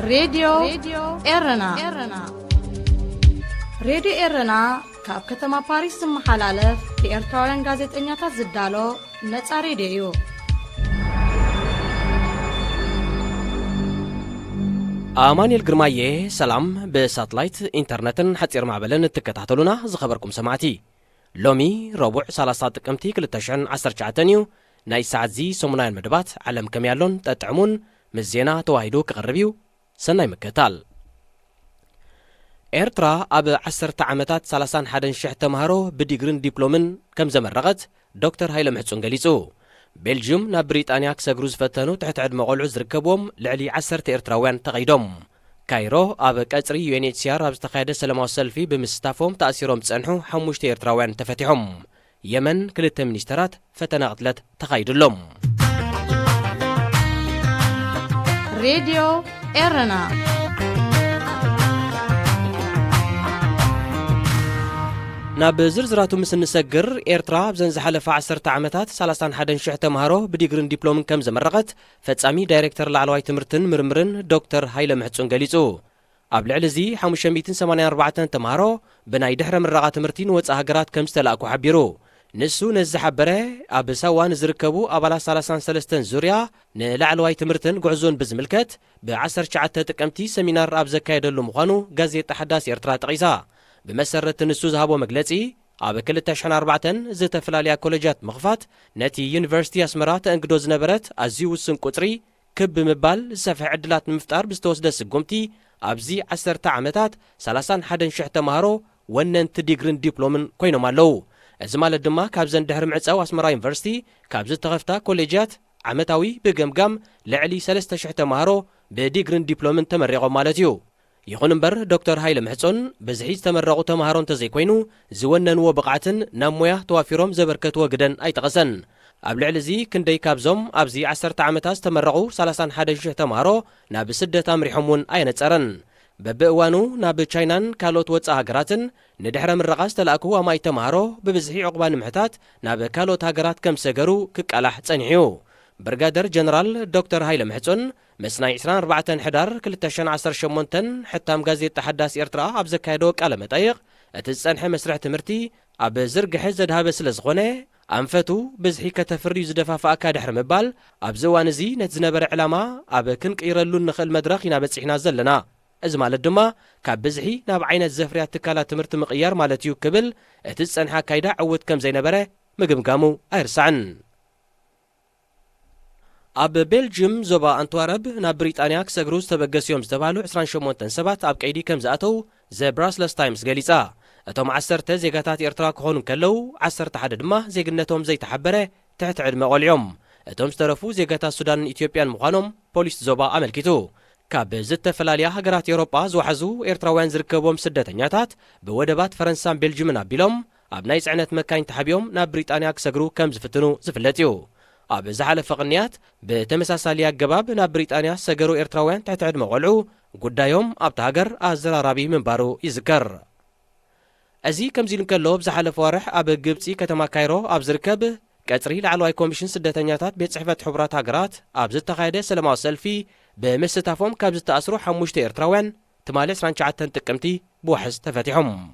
راديو إيرنا راديو إيرنا كاب كتما باريس محلالف لإرتوارن غازت إنياتا زدالو نتا راديو آمانيل جرماية سلام بساتلايت إنترنتن حتير معبلن تكتاتلونا زخبركم سمعتي لومي ربع سالاسات قمتي كلتشعن 19 ناي ساعزي سمناين مدبات علم كميالون تتعمون مزينا تواهيدو كغربيو سناي مكتال إرترا أب 10 عامتات 31 شح تمهارو بديجرين دبلومن كم زمرغت دكتور هايلم حسون قليسو بلجيوم نا بريطانيا كسغروز فتنو تحت عدم قلعو زركبوم لعلي 10 إرتراوان تغيدوم كايرو أب كاتري UNHCR أب استقايدة سلامو سلفي بمستافوم تأثيروم تسنحو 5 إرتراوان تفتحهم يمن كلتا منيسترات فتنا غطلت تغيدلهم راديو إيرنا ناب زرزراتو مسن نسجر إيرترا بزنز حلفة 10 عامتات 31 شح تمهارو بديجرين دبلومن كم زمرغت فتسامي دايركتور لعلواي تمرتن مرمرن دكتور هايلم حسون قليسو قبل علزي 584 تمهارو بناي دحر مرغات تمرتين وصا هاجرات كم استلاقو حبيرو نسو نزحبره اب سوان زركبو ابالا 33 زوريا نلعلواي تمرتن غعزون بزملكت ب10 شعات تقمتي سمينار اب زكايدلو مخانو غازيتا حداس إيرترا تقيسا بمسرت نسو زهابو مغلصي اب 2004 زتفلاليا كوليجات مخفات نتي يونيفرسيتي اسمرات انقدو زنبرت ازي وسن قطري كب مبال سفح عدلات مفتار بستوسد سقمتي ابزي 10 عامتات 31 شح تمهارو وننت ديجرين دبلومن كوينو مالو ازمال الدما كابزن دحر معصاو اسمرا يونيفرسيتي كابز تغفتا كوليجات عمتاوي بغمغم لعلي 3 شح تمهارو بديجرين دبلومن تمريقو مالتيو يخون امبر دكتور هايلم حسون بزحيز تمرقو تمهارون تزيكوينو زوننو بقعتن نامويا توافيروم زبركتو غدن ايتقسن اب لعلزي كندي كابزوم ابزي 10 عامتات تمرقو 31 شح تمهارو ناب سدت امريحمون اينصرن ببئوانو ناب تشاينان كالوت وصا هاجراتن ندحر مرقاس تلاكو اماي تمهارو ببزحي عقبان محتات ناب كالوت هاجرات كم سغرو كقلاح صنيو برغادر جنرال دكتور هايلم حسون مسناي 24 حدار 2018 حتى مغازيت تحداس إيرترا اب زكايدو قال مطيق اتصنح مسرح تمرتي اب زرغح زدهاب سلازخونه انفتو بزحي كتفري زدفافا كادحر مبال اب زوانزي نتزنبر علامه اب كنقيرلو نخل مدرخ ينا بصحنا زلنا از مالت دما كاب بزحي ناب عينت زفريات تكالات تمرت مقيار مالتيو كبل اتصنح كايدا عوت كم زينبره مغمغامو ايرسعن اب بلجيوم زوبا انتوارب نا بريطانيا كسغروز تبغسيوم زتبالو 28 سبات اب قيدي كم زاتو ذا براسلس تايمز غليصا اتوم 10 زيغاتات إيرترا كونو كلو 10 حد دما زيغنتهم زيتحبره تحت عدم قوليوم اتوم استرفو زيغاتا السودان اثيوبيان مخانوم بوليس زوبا املكيتو كاب زتفلاليا هاجرات اوروبا زوحزو إيرتراوያን زركبوم سدتنياتات بودبات فرنسان بلجيوم نابيلوم اب ناي صعنت مكاين تحبيوم نا بريطانيا كسغرو كم زفتنو زفلتيو اب زحل فقنيات بتمساساليا جباب نا بريطانيا سغرو إيرتراوያን تحت عدم قولعو غدايوم اب تاغر ازرارابي منبارو يذكر ازي كمزيل كلو بزحل فوارح اب جبصي كتما كايرو اب زركب قصري لعلواي كوميشن سدتنياتات بيت صحفه حبرات هاجرات اب زتقايده سلاماو سلفي بمستافوم كابز تأسرو 5 إيرتراوያን تمالي 19 تقمتي بوحز تفتحهم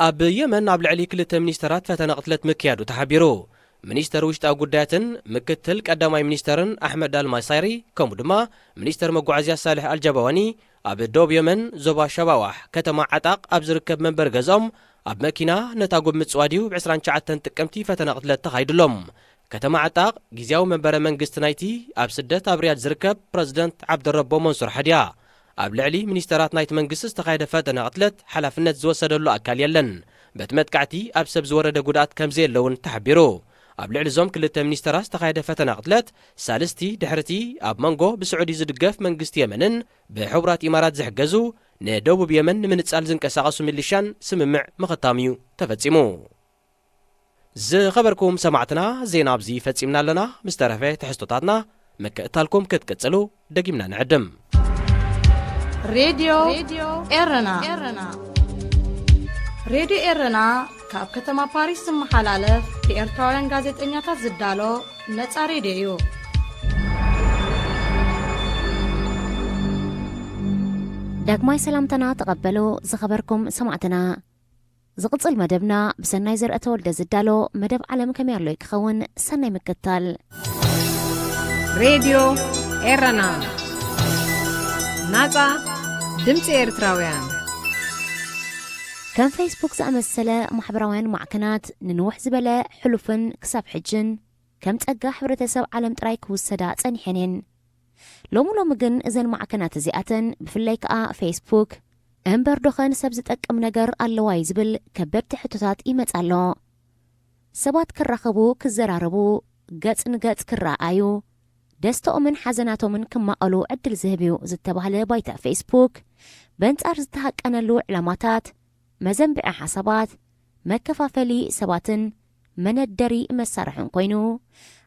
اب يمن اب لعلي كلتا منيسترات فتنا قتلت مكيادو تحبيرو منيستر وشتا قداتن مكتل قداماي منيسترن احمد المايصيري كم دما منيستر مغعزيا صالح الجبواني اب دوب يمن زوبا شباواح كتما عطاق اب زركب منبر غزوم اب مكينا نتاغوب مصواديو ب 29 تقمتي فتنا قتلت تخايدلهم كتما عطاق غيزياو منبر منغست نايتي اب سدت ابرياد زركب بريزيدنت عبد الرب منصور حديا اب لعلي منيسترات نايت منغست استقايده فتنا قتلت حلافنت زوسدلو اكال يلن بتمتقعتي اب سب زورده غدات كمزي لون تحبيرو اب لعل زوم كلتا منيسترات استقايده فتنا قتلت سالستي دحرتي اب منغو بسعودي زدقف منغست يمنن بحبرات امارات زحجزو ندوب يمن من تصال زنقساقسو مليشان سممع مختاميو تفصيمو خبركم سمعتنا زين ابزي فصيمنا لنا مسترفه تحستوتاتنا مكتالكم كتقصلو دقيمنا نعدم راديو إيرنا راديو إيرنا كاب كتما باريس محلالف لإرتوارن غازت إنياتا زدالو نتا راديو داغماي سلامتنا تقبلوا زخبركم سمعتنا زقصل مدبنا بسناي زرقة ولد زدالو مدب عالم كميرلو يكخون سناي مكتال راديو إيرنا ناتا دمت إيرتراويان كان فيسبوك زأمسلا محبروان معكنات ننوح زبلا حلوفن كساب حجن كم تأقى حبرتساب عالم ترايك والسداء سنحنين لومو مجن إذن معكنات زيئة بفلايكا فيسبوك أمبر دخان سبزتك نجر اللواي زبل كبرت حتوتات إيمت الله سبات كرخبو كزراربو قات كرائيو دستو من حزناتو من كما قالو عدل زهبيو زتبهله بايتا فيسبوك بنت أرزتهاك أنا اللو علاماتات مزنبع حسابات مكفافلي سباتن من الدري مسارحن قوينو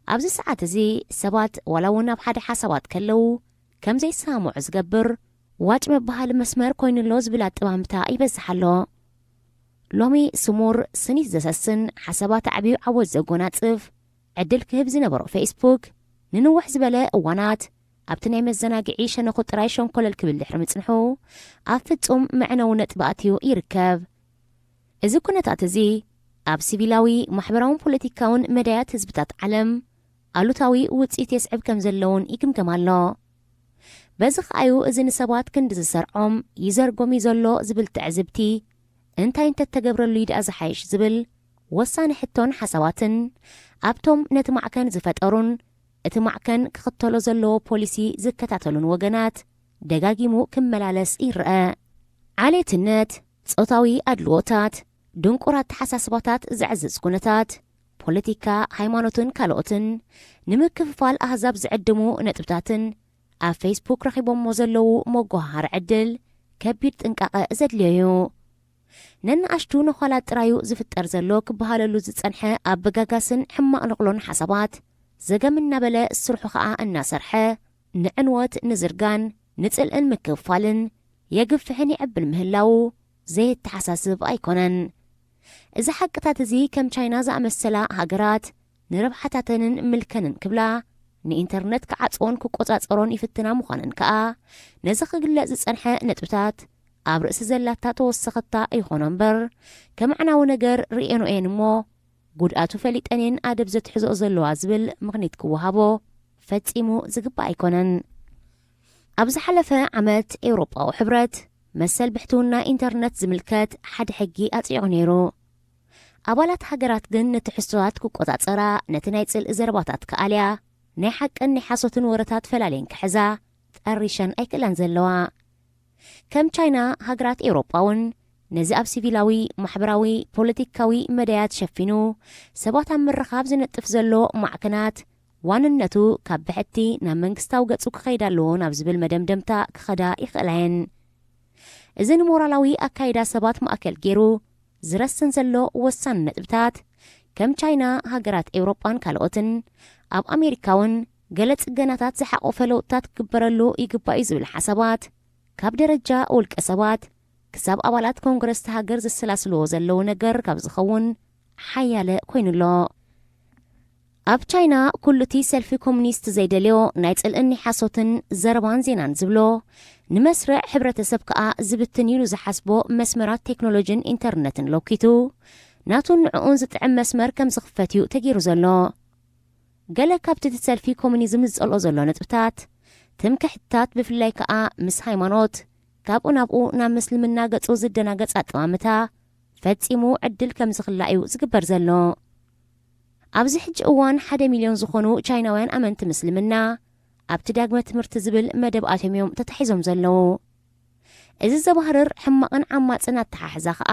أبز ساعات زي سبات ولونا بحد حسابات كلو كم زي سامو عزقبر واج مبها المسمار كوين اللوز بلا تبامتا يبزحلو لومي سمور سنيت زسسن حسابات عبيو عوض زقونات صف عدل كهبز نبرو فيسبوك ننوح زبلا اوانات ابتنعم الزناق عيشة نخد رايشون كل الكبل لحرم تنحو افتم معنا ونتباتيو يركب إذا كنا تعتزي اب سيبيلاوي محبرون بوليتيكاون مدايات هزبتات علم قالوتاوي وتسيت يسعب كم زلون يكم كمالو بزخ ايو إذن سبات كندز سرعم يزرقوم يزلو زبل تعزبتي انت تتقبر الليد ازحايش زبل وصان حتون حسواتن ابتم نتمعكن زفتقرون اتمعكن كخطلو زلو بوليسي زكتاتلون وغنات دقاقيمو كملالس إيرقا عالية النت صوتاوي أدلوتات دنقرات حساسباتات زعزز كونتات بوليتيكا هايمانوتن كالوتن نمكففال أهزاب زعدمو نتبتاتن ኣብ ፌስቡክ ረኺቦሞ ዘለዉ መጓሃር ዕድል ከቢድ ጥንቃቐ ዘድልዮ ነንኣሽቱ ነዃላት ጥራዩ ዝፍጠር ዘሎ ክበሃለሉ ዝጸንሐ ኣብ በጋጋስን ሕማቕ ንቕሎን ሓሳባት ዘገም እናበለ ስርሑ ኸዓ እናሰርሐ ንዕንወት ንዝርጋን ንጽልእን ምክፍፋልን የግፍሕን ይዕብል ምህላው ዘይተሓሳስብ ኣይኮነን እዚ ሓቅታት እዚ ከም ቻይና ዝኣመሰላ ሃገራት ንረብሓታተንን ምልከንን ክብላ ንኢንተርኔት ከዓጽዎን ክቆጻጸሮን ይፍትና ምዃነን ከኣ ነዚ ክግለጽ ዝጸንሐ ነጥብታት ኣብ ርእሲ ዘላታ ተወሰኸታ ይኾኖ እምበር ከመዕናዊ ነገር ርኤኖ እየን እሞ ጉድኣቱ ፈሊጠንን ኣደብ ዘትሕዝኦ ዘለዋ ዝብል ምኽኒት ክወሃቦ ፈጺሙ ዝግባእ ኣይኮነን ኣብ ዝሓለፈ ዓመት ኤውሮጳዊ ሕብረት መሰል ብሕትውና ኢንተርኔት ዝምልከት ሓደ ሕጊ ኣጽይዑ ነይሩ ኣባላት ሃገራት ግን ነቲ ሕቶታት ክቆጻጸራ ነቲ ናይ ጽልኢ ዘረባታት ከኣልያ ናይ ሓቅን ናይ ሓሶትን ወረታት ፈላለየን ክሕዛ ጠሪሸን ኣይክእላን ዘለዋ ከም ቻይና ሃገራት ኤውሮጳውን ነዚ ኣብ ሲቪላዊ ማሕበራዊ ፖለቲካዊ መዳያት ሸፊኑ ሰባት ኣብ ምርኻብ ዝነጥፍ ዘሎ ማዕከናት ዋንነቱ ካብ ብሕቲ ናብ መንግስታዊ ገጹ ክኸይዳ ኣለዎ ናብ ዝብል መደምደምታ ክኸዳ ይኽእላየን እዚ ንሞራላዊ ኣካይዳ ሰባት ማእከል ገይሩ ዝረስን ዘሎ ወሳኒ ነጥብታት ከም ቻይና ሃገራት ኤውሮጳን ካልኦትን ኣብ ኣሜሪካውን ገለ ጽገናታት ዝሓቆፈ ለውጥታት ክግበረሉ ይግባእ ዝብል ሓሳባት ካብ ደረጃ ውልቀ ሰባት ክሳብ ኣባላት ኮንግረስ ሃገር ዝሰላስልዎ ዘለዉ ነገር ካብ ዝኸውን ሓያለ ኮይኑሎ ኣብ ቻይና ኩሉቲ ሰልፊ ኮሙኒስት ዘይደልዮ ናይ ጽልእኒ ሓሶትን ዘረባን ዜናን ዝብሎ ንመስርዕ ሕብረተሰብ ከኣ ዝብትን ኢሉ ዝሓስቦ መስመራት ቴክኖሎጂን ኢንተርኔትን ለኪቱ ናቱን ንዕኡን ዝጥዕም መስመር ከም ዝኽፈት እዩ ተገይሩ ዘሎ ገለ ካብቲ ሰልፊ ኮሙኒዝም ዝጸልኦ ዘሎ ነጥብታት ትምክሕትታት ብፍላይ ከኣ ምስ ሃይማኖት ካብኡ ናብኡ ናብ ምስልምና ገጹ ዝደናገጽ ኣጠማምታ ፈጺሙ ዕድል ከም ዝኽላእ እዩ ዝግበር ዘሎ ኣብዚ ሕጂ እዋን 1 ሚልዮን ዝኾኑ ቻይናውያን ኣመንቲ ምስልምና ኣብቲ ዳግመ ትምህርቲ ዝብል መደብ ኣተምዮም ተታሒዞም ዘለዉ እዚ ዘባህርር ሕማቕን ዓማፅን ኣተሓሕዛ ኸኣ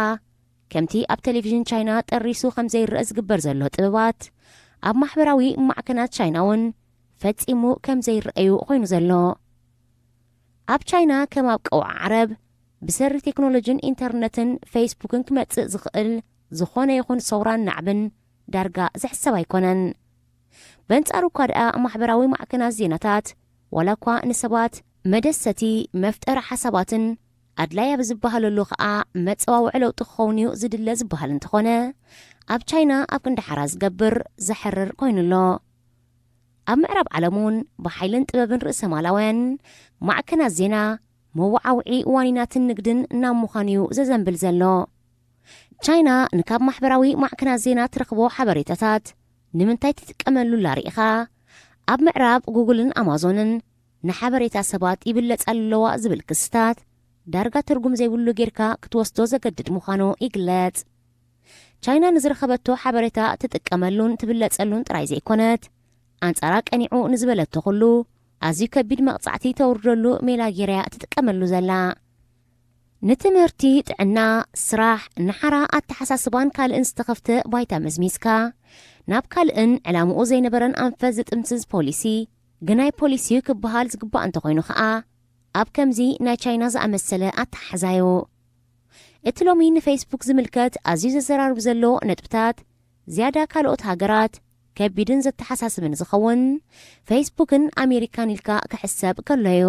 ከምቲ ኣብ ቴሌቪዥን ቻይና ጠሪሱ ከም ዘይርአ ዝግበር ዘሎ ጥበባት ኣብ ማሕበራዊ ማዕከናት ቻይናውን ፈጺሙ ከም ዘይርአዩ ኮይኑ ዘሎ ኣብ ቻይና ከም ኣብ ቀውዓ ዓረብ ብሰሪ ቴክኖሎጂን ኢንተርኔትን ፌስቡክን ክመጽእ ዝኽእል ዝኾነ ይኹን ሰውራን ናዕብን ዳርጋ ዝሕሰብ ኣይኮነን በንጻሩ እኳ ደኣ ማሕበራዊ ማዕከናት ዜናታት ዋላ እኳ ንሰባት መደሰቲ መፍጠሪ ሓሳባትን ኣድላይ ኣብ ዝበሃለሉ ኸኣ መጸዋውዒ ለውጢ ክኸውን እዩ ዝድለ ዝበሃል እንተኾነ ኣብ ቻይና ኣብ ክንዳሓራ ዝገብር ዘሕርር ኮይኑሎ ኣብ ምዕራብ ዓለሙን ብሓይልን ጥበብን ርእሰ ማላውያን ማዕከናት ዜና መዋዓውዒ ዋኒናትን ንግድን ናብ ምዃንዩ ዘዘንብል ዘሎ ቻይና ንካብ ማሕበራዊ ማዕከናት ዜና ትረኽቦ ሓበሬታታት ንምንታይ ትጥቀመሉ ላሪኢኻ ኣብ ምዕራብ ጉግልን ኣማዞንን ንሓበሬታ ሰባት ይብለጽ ኣለዋ ዝብል ክስታት ዳርጋ ትርጉም ዘይብሉ ጌርካ ክትወስዶ ዘገድድ ምዃኑ ይግለጽ ቻይና ንዝረኸበቶ ሓበሬታ ትጥቀመሉን ትብለጸሉን ጥራይ ዘይኮነት ኣንጻራ ቀኒዑ ንዝበለቶ ኩሉ ኣዝዩ ከቢድ መቕጻዕቲ ተወርደሉ ሜላ ጌርያ ትጥቀመሉ ዘላ ንትምህርቲ ጥዕና ስራሕ ንሓራ ኣተሓሳስባን ካልእን ዝተኸፍተ ባይታ መዝሚስካ ናብ ካልእን ዕላምኡ ዘይነበረን ኣንፈት ዝጥምስስ ፖሊሲ ግናይ ፖሊሲ ክበሃል ዝግባእ እንተኾይኑ ከዓ ኣብ ከምዚ ናይ ቻይና ዝኣመሰለ ኣተሓዛዮ እቲ ሎሚ ንፌስቡክ ዝምልከት ኣዝዩ ዘዘራርብ ዘሎ ነጥብታት ዝያዳ ካልኦት ሃገራት ከቢድን ዘተሓሳስብን ዝኸውን ፌስቡክን ኣሜሪካን ኢልካ ክሕሰብ ከለዮ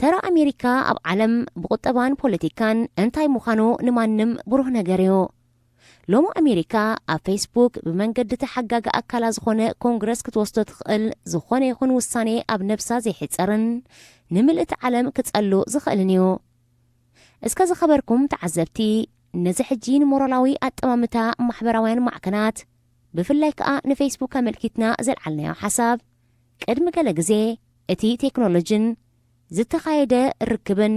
ተራ ኣሜሪካ ኣብ ዓለም ብቁጠባን ፖለቲካን እንታይ ምዃኑ ንማንም ብሩህ ነገር እዩ ሎሚ ኣሜሪካ ኣብ ፌስቡክ ብመንገዲ ተሓጋጋ ኣካላ ዝኾነ ኮንግረስ ክትወስዶ ትኽእል ዝኾነ ይኹን ውሳኔ ኣብ ነብሳ ዘይሕፀርን ንምልእቲ ዓለም ክጸሉ ዝኽእልን እዩ እስከ ዝኸበርኩም ተዓዘብቲ ነዚ ሕጂ ንሞራላዊ ኣጠማምታ ማሕበራውያን ማዕከናት ብፍላይ ከዓ ንፌስቡክ ኣመልኪትና ዘልዓልናዮ ሓሳብ ቅድሚ ገለ ግዜ እቲ ቴክኖሎጅን ዝተኻየደ ርክብን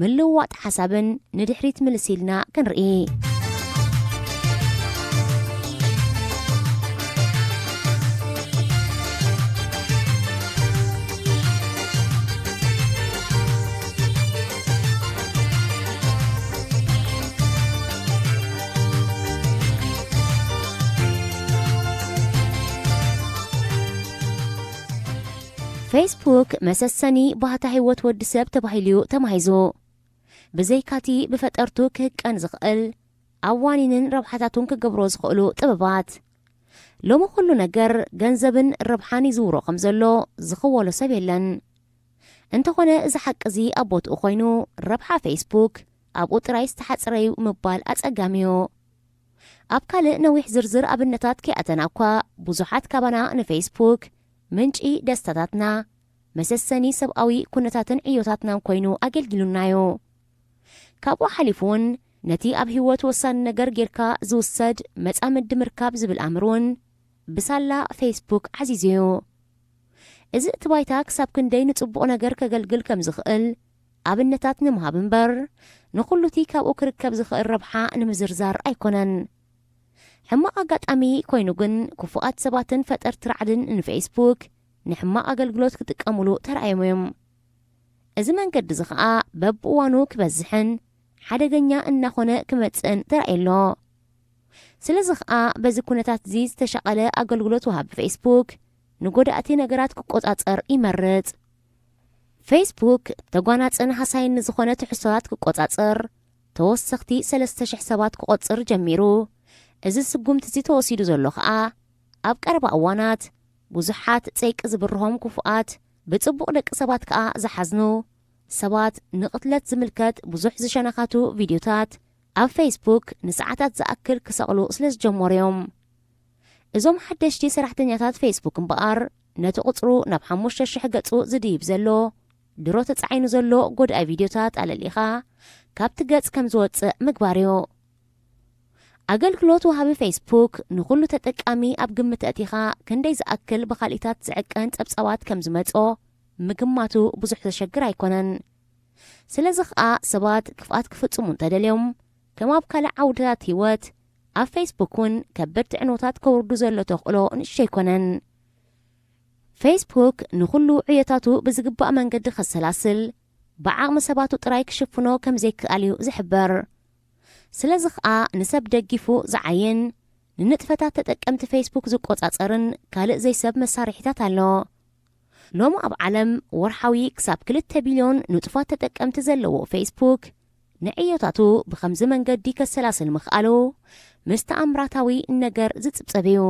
ምልውዋጥ ሓሳብን ንድሕሪት ምልሲልና ክንርኢ ፌስቡክ መሰሰኒ ባህታ ህይወት ወዲ ሰብ ተባሂልዩ ተማሂዙ ብዘይካቲ ብፈጠርቱ ክህቀን ዝኽእል ኣዋኒንን ረብሓታቱን ክገብሮ ዝኽእሉ ጥበባት ሎሚ ኩሉ ነገር ገንዘብን ረብሓን ይዝውሮ ከም ዘሎ ዝኽወሎ ሰብ የለን እንተኾነ እዚ ሓቂ እዚ ኣብ ቦትኡ ኮይኑ ረብሓ ፌስቡክ ኣብኡ ጥራይ ዝተሓፅረዩ ምባል ኣጸጋሚ እዩ ኣብ ካልእ ነዊሕ ዝርዝር ኣብነታት ከይኣተና እኳ ብዙሓት ካባና ንፌስቡክ ምንጪ ደስታታትና መሰሰኒ ሰብኣዊ ኩነታትን ዕዮታትናን ኮይኑ ኣገልጊሉናዮ ካብኡ ሓሊፉን ነቲ ኣብ ህይወት ወሳኒ ነገር ጌርካ ዝውሰድ መጻምዲ ምርካብ ዝብል ኣምሩን ብሳላ ፌስቡክ ዓዚዝዩ እዚ እቲ ባይታ ክሳብ ክንደይ ንጽቡቕ ነገር ከገልግል ከም ዝኽእል ኣብነታት ንምሃብ እምበር ንኹሉቲ ካብኡ ክርከብ ዝኽእል ረብሓ ንምዝርዛር ኣይኮነን ሕማቕ ኣጋጣሚ ኮይኑ ግን ክፉኣት ሰባትን ፈጠርቲ ረዓድን ንፌስቡክ ንሕማቕ ኣገልግሎት ክጥቀሙሉ ተረኣዮም እዮም እዚ መንገዲ እዚ ከዓ በብእዋኑ ክበዝሕን ሓደገኛ እናኾነ ክመፅን ተረኣየሎ ስለዚ ከዓ በዚ ኩነታት እዚ ዝተሸቐለ ኣገልግሎት ወሃቢ ፌስቡክ ንጎዳእቲ ነገራት ክቆጻጸር ይመርጽ ፌስቡክ ተጓናፅን ሓሳይን ዝኾነ ትሕዝቶታት ክቆጻጸር ተወሰኽቲ 3,000 ሰባት ክቆጽር ጀሚሩ እዚ ስጉምቲ እዚ ተወሲዱ ዘሎ ከዓ ኣብ ቀረባ እዋናት ብዙሓት ፀይቂ ዝብርሆም ክፉኣት ብጽቡቕ ደቂ ሰባት ከዓ ዝሓዝኑ ሰባት ንቕትለት ዝምልከት ብዙሕ ዝሸነኻቱ ቪድዮታት ኣብ ፌስቡክ ንሰዓታት ዝኣክል ክሰቕሉ ስለ ዝጀመሩ እዮም እዞም ሓደሽቲ ሰራሕተኛታት ፌስቡክ እምበኣር ነቲ ቁፅሩ ናብ 5,000 ገጹ ዝድይብ ዘሎ ድሮ ተጻዒኑ ዘሎ ጎድኣይ ቪድዮታት ኣለሊኻ ካብቲ ገጽ ከም ዝወፅእ ምግባር እዩ ኣገልግሎት ወሃቢ ፌስቡክ ንኹሉ ተጠቃሚ ኣብ ግምት ኣቲኻ ክንደይ ዝኣክል ብኻልኢታት ዝዕቀን ጸብጻባት ከም ዝመጾ ምግማቱ ብዙሕ ዘሸግር ኣይኮነን ስለዚ ከዓ ሰባት ክፍኣት ክፍጽሙ እንተደልዮም ከም ኣብ ካልእ ዓውድታት ህይወት ኣብ ፌስቡክ እውን ከበድቲ ዕኖታት ከውርዱ ዘሎ ተኽእሎ ንእሽቶ ኣይኮነን ፌስቡክ ንኹሉ ዕዮታቱ ብዝግባእ መንገዲ ከሰላስል ብዓቕሚ ሰባቱ ጥራይ ክሽፍኖ ከም ዘይከኣል እዩ ዝሕበር ስለዚ ከዓ ንሰብ ደጊፉ ዝዓይን ንንጥፈታት ተጠቀምቲ ፌስቡክ ዝቆጻጸርን ካልእ ዘይሰብ መሳርሒታት ኣሎ ሎሚ ኣብ ዓለም ወርሓዊ ክሳብ 2 ቢልዮን ንጡፋት ተጠቀምቲ ዘለዎ ፌስቡክ ንዕዮታቱ ብኸምዚ መንገዲ ከሰላስል ምኽኣሉ ምስ ተኣምራታዊ ነገር ዝጽብጸብ እዩ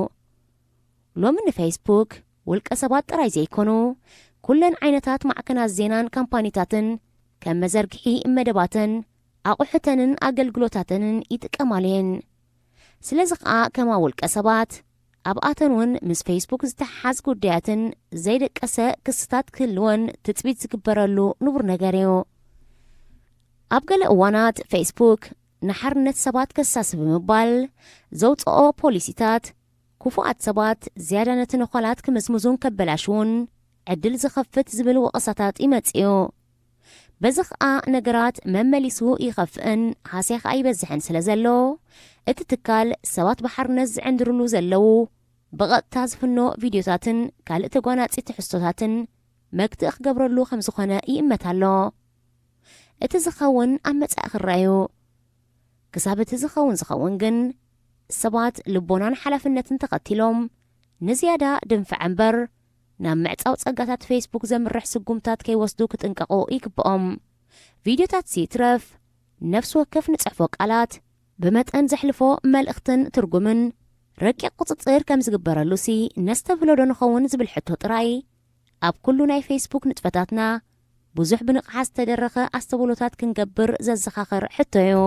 ሎሚ ንፌስቡክ ውልቀ ሰባት ጥራይ ዘይኮኑ ኩለን ዓይነታት ማዕከናት ዜናን ካምፓኒታትን ከም መዘርግሒ መደባትን ኣቑሑተንን ኣገልግሎታትን ይጥቀማሉ እየን ስለዚ ከዓ ከማ ውልቀ ሰባት ኣብኣተን እውን ምስ ፌስቡክ ዝተሓዝ ጉዳያትን ዘይደቀሰ ክስታት ክህልወን ትፅቢት ዝግበረሉ ንቡር ነገር እዩ ኣብ ገለ እዋናት ፌስቡክ ንሓርነት ሰባት ከሳስብ ብምባል ዘውፅኦ ፖሊሲታት ክፉኣት ሰባት ዝያዳ ነቲ ንኾላት ክምዝምዙን ከበላሽውን ዕድል ዝኸፍት ዝብል ወቐሳታት ይመጽኡ በዚ ኸኣ ነገራት መመሊሱ ይኸፍእን ሃስያኽ ኣይበዝሕን ስለ ዘሎ እቲ ትካል ሰባት ብሓርነት ዝዕንድርሉ ዘለዉ ብቐጥታ ዝፍኖ ቪድዮታትን ካልእ ተጓናፂ ትሕዝቶታትን መግትእ ክገብረሉ ከም ዝኾነ ይእመት ኣሎ እቲ ዝኸውን ኣብ መጻኢ ክረአዩ ክሳብ እቲ ዝኸውን ግን ሰባት ልቦናን ሓላፍነትን ተኸቲሎም ንዝያዳ ድንፍዕ እምበር ናብ ምዕጻው ጸጋታት ፌስቡክ ዘምርሕ ስጉምታት ከይወስዱ ክጥንቀቑ ይግብኦም ቪድዮታት ሲትረፍ ነፍሲ ወከፍ ንጽሕፎ ቃላት ብመጠን ዘሕልፎ መልእኽትን ትርጉምን ረቂቕ ቁፅፅር ከም ዝግበረሉሲ ነስተብህሎ ዶ ንኸውን ዝብል ሕቶ ጥራይ ኣብ ኩሉ ናይ ፌስቡክ ንጥፈታትና ብዙሕ ብንቕሓት ዝተደረኸ ኣስተውሎታት ክንገብር ዘዘኻኽር ሕቶ እዩ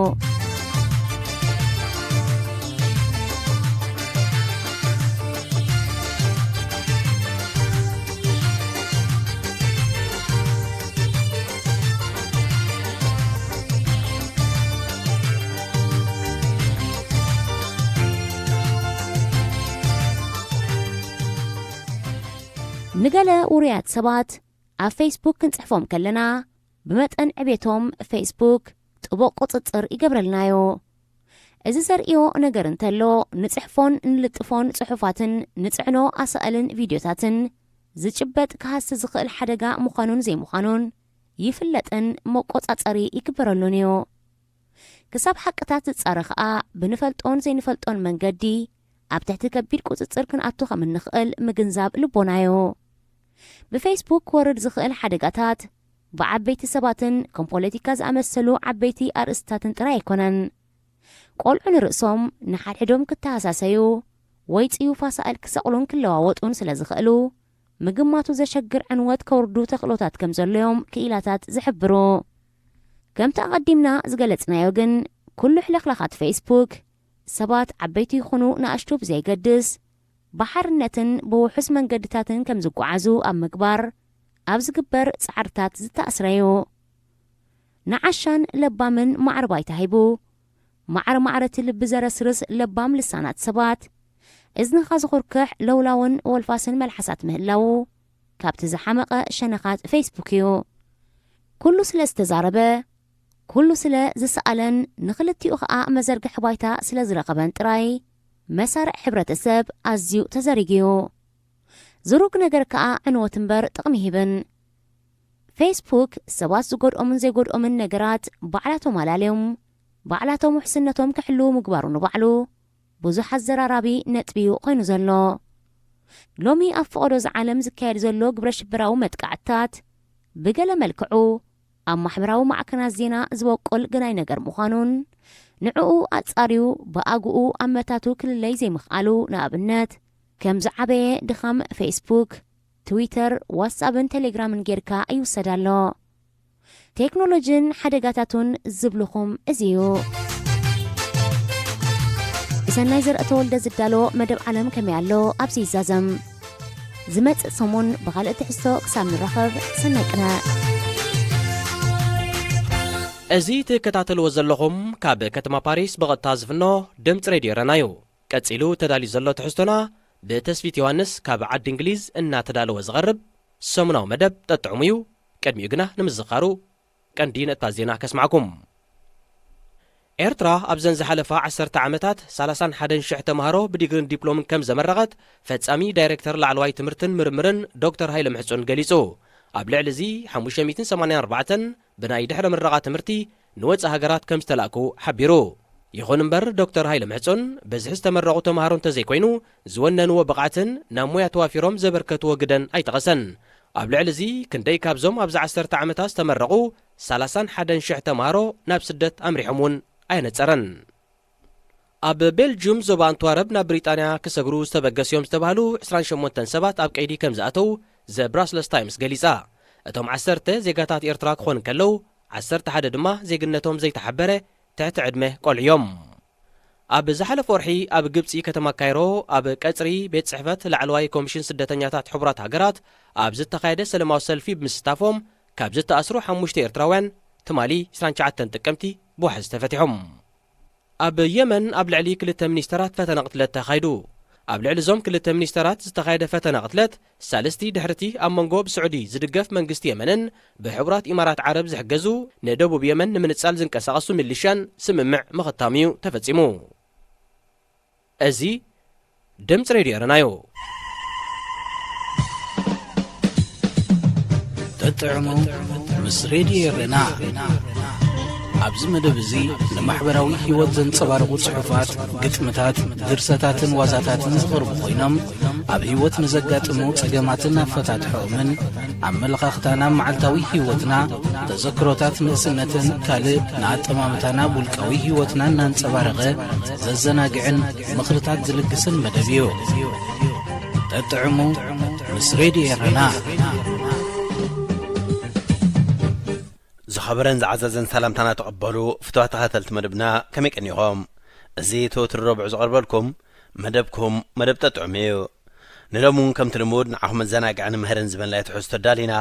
ንገለ ውርያት ሰባት ኣብ ፌስቡክ ክንጽሕፎም ከለና ብመጠን ዕቤቶም ፌስቡክ ጥቡቕ ቁፅፅር ይገብረልናዮ እዚ ዘርእዮ ነገር እንተሎ ንጽሕፎን ንልጥፎን ጽሑፋትን ንጽዕኖ ኣሰኣልን ቪድዮታትን ዝጭበጥ ክሃስ ዝኽእል ሓደጋ ምዃኑን ዘይምዃኑን ይፍለጥን መቆጻጸሪ ይግበረሉን እዩ ክሳብ ሓቅታት ዝጻረ ኸኣ ብንፈልጦን ዘይንፈልጦን መንገዲ ኣብ ትሕቲ ከቢድ ቁፅፅር ክንኣቱ ከም እንኽእል ምግንዛብ ልቦናዮ ብፌስቡክ ወርድ ዝኽእል ሓደጋታት ብዓበይቲ ሰባትን ከም ፖለቲካ ዝኣመሰሉ ዓበይቲ ኣርእስታትን ጥራይ ኣይኮነን ቆልዑ ንርእሶም ንሓድሕዶም ክተሃሳሰዩ ወይ ጽዩፍ ኣሳኣል ክሰቕሉን ክለዋወጡን ስለ ዝኽእሉ ምግማቱ ዘሸግር ዕንወት ከውርዱ ተኽእሎታት ከም ዘለዮም ክኢላታት ዝሕብሩ ከምቲ ኣቐዲምና ዝገለጽናዮ ግን ኩሉ ሕለኽለኻት ፌስቡክ ሰባት ዓበይቲ ይኹኑ ንኣሽቱ ብዘይገድስ ባሕርነትን ብውሑስ መንገድታትን ከም ዝጓዓዙ ኣብ ምግባር ኣብ ዝግበር ጻዕርታት ዝተኣስረዩ ንዓሻን ለባምን ማዕረ ባይታ ሂቡ ማዕረቲ ልቢ ዘረስርስ ለባም ልሳናት ሰባት እዝንኻ ዝኹርክሕ ለውላውን ወልፋስን መልሓሳት ምህላው ካብቲ ዝሓመቐ ሸነኻት ፌስቡክ እዩ ኩሉ ስለ ዝተዛረበ ኩሉ ስለ ዝሰኣለን ንኽልቲኡ ኸኣ መዘርግሒ ባይታ ስለ ዝረኸበን ጥራይ መሳርዕ ሕብረተሰብ ኣዝዩ ተዘሪግዩ ዝሩግ ነገር ከዓ ዕንወት እምበር ጥቕሚ ይህብን ፌስቡክ ሰባት ዝጎድኦምን ዘይጎድኦምን ነገራት ባዕላቶም ኣላልዮም ባዕላቶም ውሕስነቶም ክሕልው ምግባሩ ንባዕሉ ብዙሕ ኣዘራራቢ ነጥቢዩ ኮይኑ ዘሎ ሎሚ ኣብ ፍቕዶ ዝዓለም ዝካየድ ዘሎ ግብረ ሽብራዊ መጥቃዕትታት ብገለ መልክዑ ኣብ ማሕበራዊ ማዕከናት ዜና ዝበቆል ግናይ ነገር ምዃኑን ንዕኡ ኣጻርዩ ብኣግኡ ኣመታቱ ክልለይ ዘይምኽኣሉ ንኣብነት ከም ዝዓበየ ድኻም ፌስቡክ ትዊተር ዋትስኣፕን ቴሌግራምን ጌርካ ይውሰዳሎ ቴክኖሎጅን ሓደጋታቱን ዝብልኹም እዚዩ ብሰናይ ዘርእተ ወልደ ዝዳሎ መደብ ዓለም ከመይ ኣሎ ኣብዚ ይዛዘም ዝመጽእ ሰሙን ብኻልእ ትሕዝቶ ክሳብ ንረኸብ ሰናይ ቅነ እዚ ትከታተልዎ ዘለኹም ካብ ከተማ ፓሪስ ብቐጥታ ዝፍኖ ድምፂ ሬድዮ ረና እዩ ቀጺሉ ተዳልዩ ዘሎ ትሕዝቶና ብተስፊት ዮሃንስ ካብ ዓዲ እንግሊዝ እናተዳለወ ዝቐርብ ሰሙናዊ መደብ ጠጥዕሙ እዩ ቅድሚኡ ግና ንምዝኻሩ ቀንዲ ነጥብታት ዜና ከስማዕኩም ኤርትራ ኣብ ዘን ዝሓለፋ 10 ዓመታት 31,000 ተምሃሮ ብዲግሪን ዲፕሎምን ከም ዘመረቐት ፈጻሚ ዳይሬክተር ላዕለዋይ ትምህርትን ምርምርን ዶክተር ሃይለ ምሕጹን ገሊጹ ኣብ ልዕሊ እዚ 584 ብናይ ድሕረ ምረቓ ትምህርቲ ንወፃኢ ሃገራት ከም ዝተላእኩ ሓቢሩ ይኹን እምበር ዶክተር ሃይለ ምሕጹን በዝሒ ዝተመረቑ ተምሃሮ እንተዘይኮይኑ ዝወነንዎ ብቕዓትን ናብ ሞያ ተዋፊሮም ዘበርከትዎ ግደን ኣይጠቐሰን ኣብ ልዕሊ እዚ ክንደይ ካብዞም ኣብዚ 10 ዓመታት ዝተመረቑ 31,000 ተምሃሮ ናብ ስደት ኣምሪሖም እውን ኣይነጸረን ኣብ ቤልጅየም ዞባ ኣንትዋረብ ናብ ብሪጣንያ ክሰግሩ ዝተበገስዮም ዝተባሃሉ 28 ሰባት ኣብ ቀይዲ ከም ዝኣተው ዘ ብራስለስ ታይምስ ገሊጻ እቶም 10 ዜጋታት ኤርትራ ክኾኑ ከለው 11 ድማ ዜግነቶም ዘይተሓበረ ትሕቲ ዕድመ ቆልዕዮም ኣብ ዝሓለፈ ወርሒ ኣብ ግብፂ ከተማ ካይሮ ኣብ ቀጽሪ ቤት ጽሕፈት ላዕለዋይ ኮሚሽን ስደተኛታት ሕቡራት ሃገራት ኣብ ዝተኻየደ ሰላማዊ ሰልፊ ብምስታፎም ካብ ዝተኣስሩ 5 ኤርትራውያን ትማሊ 29 ጥቅምቲ ብዋሕዚ ተፈቲሖም። ኣብ የመን ኣብ ልዕሊ 2 ሚኒስተራት ፈተና ቅትለት ተኻይዱ። ኣብ ልዕሊ እዞም 2 ሚኒስተራት ዝተኻየደ ፈተና ቅትለት ሳለስቲ ድሕርቲ ኣብ መንጎ ብስዑዲ ዝድገፍ መንግስቲ የመንን ብሕቡራት ኢማራት ዓረብ ዝሕገዙ ንደቡብ የመን ንምንጻል ዝንቀሳቐሱ ሚሊሻን ስምምዕ ምኽታም እዩ ተፈጺሙ። እዚ ድምፂ ሬድዮ ኤረናዮ ተጥዕሙ ምስ ሬድዮ ኤረና ኣብዚ መደብ እዚ ንማሕበራዊ ህይወት ዘንጸባርቑ ጽሑፋት፣ ግጥምታት፣ ድርሰታትን ዋዛታትን ዝቐርቡ ኮይኖም ኣብ ህይወት ንዘጋጥሙ ጸገማትን ኣፈታትሖምን ኣመለኻኽታና መዓልታዊ ህይወትና ተዘክሮታት ንእስነትን ካልእ ንኣጠማምታና ውልቃዊ ህይወትና እናንጸባረቐ ዘዘናግዕን ምኽርታት ዝልግስን መደብ እዩ። ተጥዕሙ ምስ ሬድዮ ኤረና ዝኸበረን ዝዓዘዘን ሰላምታና ተቐበሉ ፍትዋት ተኸተልቲ መደብና ከመይ ቀኒኹም? እዚ ተወትር ረቡዕ ዝቐርበልኩም መደብኩም መደብ ተጥዕሙ እዩ። ንሎሙን ከምቲ ልሙድ ንዓኹም መዘናግዕን ምህርን ዝበልና ትሕዝቶ ኣዳሊና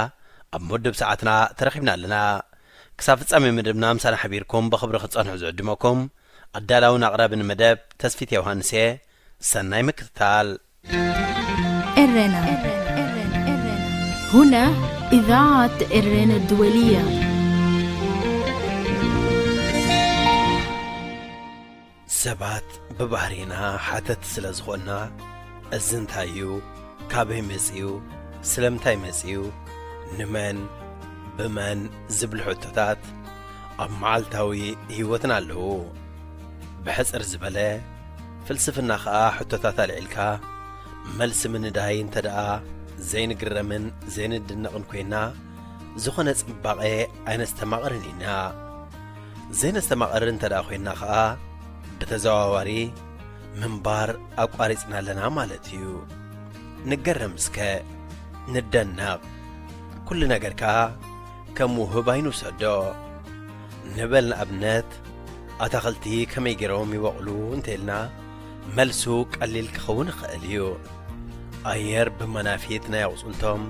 ኣብ መደብ ሰዓትና ተረኺብና ኣለና። ክሳብ ፍጻሜ መደብና ምሳና ሓቢርኩም ብኽብሪ ክጸንሑ ዝዕድመኩም ኣዳላውን ኣቕራብን መደብ ተስፊት ዮሃንስ እየ። ሰናይ ምክትታል። إرنا هنا إذاعة إرنا الدولية. ሰባት ብባህሪና ሓተት ስለ ዝኾንና እዚ እንታይ እዩ፣ ካበይ መጺኡ፣ ስለምንታይ መጺኡ፣ ንመን ብመን ዝብል ሕቶታት ኣብ መዓልታዊ ህይወትና ኣለዉ። ብሕፅር ዝበለ ፍልስፍና ኸዓ ሕቶታት ኣልዒልካ መልሲ ምንዳይ እንተ ደኣ ዘይንግረምን ዘይንድነቕን ኮይና ዝኾነ ጽባቐ ኣይነስተማቕርን ኢና። ዘይነስተማቕር እንተ ደኣ ኮይና ኸዓ ብተዘዋዋሪ ምንባር ኣቋሪጽና ኣለና ማለት እዩ። ንገረም እስከ ንደነቕ ኩሉ ነገር ከዓ ከም ውህብ ኣይንውሰዶ ንበል። ንኣብነት ኣታኽልቲ ከመይ ገይሮም ይበቕሉ እንተኢልና መልሱ ቀሊል ክኸውን ይኽእል እዩ። ኣየር ብመናፊት ናይ ኣቝጽልቶም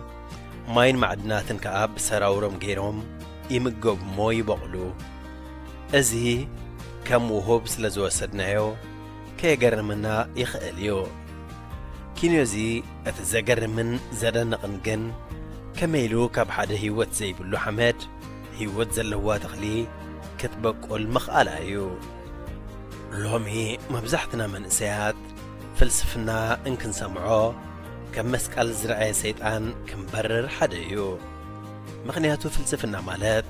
ማይን ማዕድናትን ከዓ ብሰራውሮም ገይሮም ይምገቡ እሞ ይበቕሉ። እዚ ከም ውህብ ስለ ዝወሰድናዮ ከየገርምና ይኽእል እዩ። ኪንዮ እዚ እቲ ዘገርምን ዘደንቕን ግን ከመይሉ ካብ ሓደ ህይወት ዘይብሉ ሓመድ ህይወት ዘለዋ ተኽሊ ክትበቁል ምኽኣላ እዩ። ሎሚ መብዛሕትና መንእሰያት ፍልስፍና እንክንሰምዖ ከም መስቀል ዝረአየ ሰይጣን ክንበርር ሓደ እዩ። ምኽንያቱ ፍልስፍና ማለት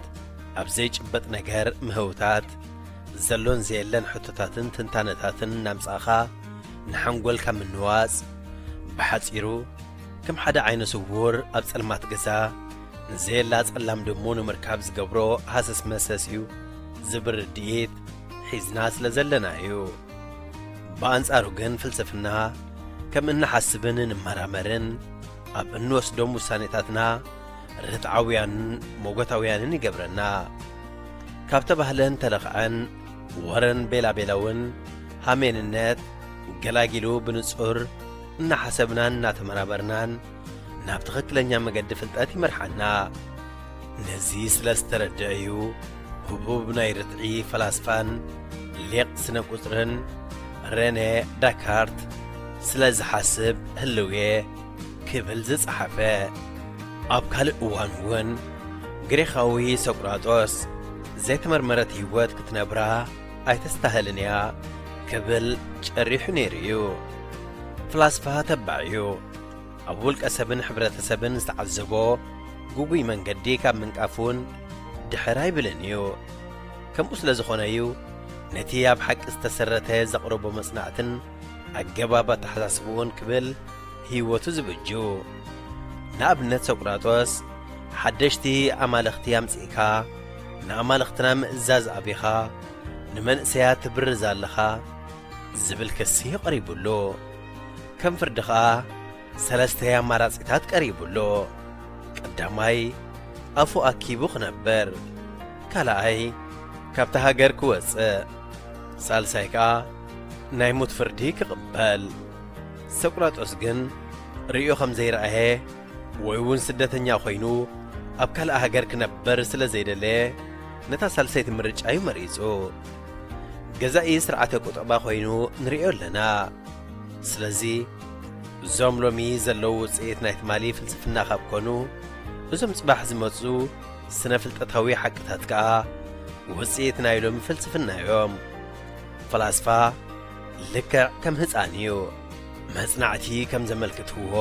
ኣብ ዘይጭበጥ ነገር ምህውታት ዘሎን ዘየለን ሕቶታትን ትንታነታትን ናምጻኻ ንሓንጎልካ ምንዋጽ ብሓጺሩ ከም ሓደ ዓይነ ስውር ኣብ ጸልማት ገዛ ንዘየላ ጸላም ድሞ ንምርካብ ዝገብሮ ሃሰስ መሰስ እዩ ዝብር ድኢት ሒዝና ስለ ዘለና እዩ። ብኣንጻሩ ግን ፍልስፍና ከም እንሓስብን እንመራመርን ኣብ እንወስዶም ውሳኔታትና ርትዓውያንን ሞጎታውያንን ይገብረና። ካብ ተባህለን ተለኽዐን ወረን ቤላቤላውን ሃሜንነት ገላጊሉ ብንጹር እናሓሰብናን እናተመራበርናን ናብ ትኽክለኛ መገዲ ፍልጠት ይመርሓና። ነዚ ስለ ዝተረድአ እዩ ህቡብ ናይ ርትዒ ፈላስፋን ሊቕ ስነ ቁጽርን ሬኔ ዳካርት ስለ ዝሓስብ ህልውየ ክብል ዝጸሓፈ። ኣብ ካልእ እዋን እውን ግሪኻዊ ሶቅራጦስ ዘይተመርመረት ህይወት ክትነብራ ኣይተስተህልን እያ ክብል ጨሪሑ ነይሩ እዩ። ፍላስፋ ተባዕ እዩ። ኣብ ውልቀ ሰብን ሕብረተሰብን ዝተዓዘቦ ጉጉይ መንገዲ ካብ ምንቃፉን ድሕር ኣይብልን እዩ። ከምኡ ስለ ዝኾነ እዩ ነቲ ኣብ ሓቂ ዝተሰረተ ዘቕረቦ መጽናዕትን ኣገባብ ኣተሓሳስብኡን ክብል ህይወቱ ዝብጁ። ንኣብነት ሶቅራጦስ ሓደሽቲ ኣማልኽቲ ኣምጺእካ ንኣማልኽትና ምእዛዝ ኣቢኻ ንመንእሰያት ትብርዝ ኣለኻ ዝብል ክሲ ቀሪቡሉ። ከም ፍርዲ ኸዓ ሰለስተ ኣማራጺታት ቀሪቡሉ። ቀዳማይ ኣፉ ኣኪቡ ክነብር፣ ካልኣይ ካብቲ ሃገር ክወፅእ፣ ሳልሳይ ከዓ ናይ ሞት ፍርዲ ክቕበል ሰቁራጦስ ግን ርእዮ ከም ዘይረአየ ወይ እውን ስደተኛ ኮይኑ ኣብ ካልእ ሃገር ክነበር ስለ ዘይደለየ ነታ ሳልሰይቲ ምርጫ እዩ መሪጹ ገዛኢ ስርዓተ ቁጠባ ኮይኑ ንሪኦ ኣለና ስለዚ እዞም ሎሚ ዘለዉ ውፅኢት ናይ ትማሊ ፍልስፍና ካብ ኮኑ እዞም ጽባሕ ዝመጹ ስነ ፍልጠታዊ ሓቅታት ከዓ ውፅኢት ናይ ሎሚ ፍልስፍና እዮም ፈላስፋ ልክዕ ከም ህፃን እዩ መጽናዕቲ ከም ዘመልክትዎ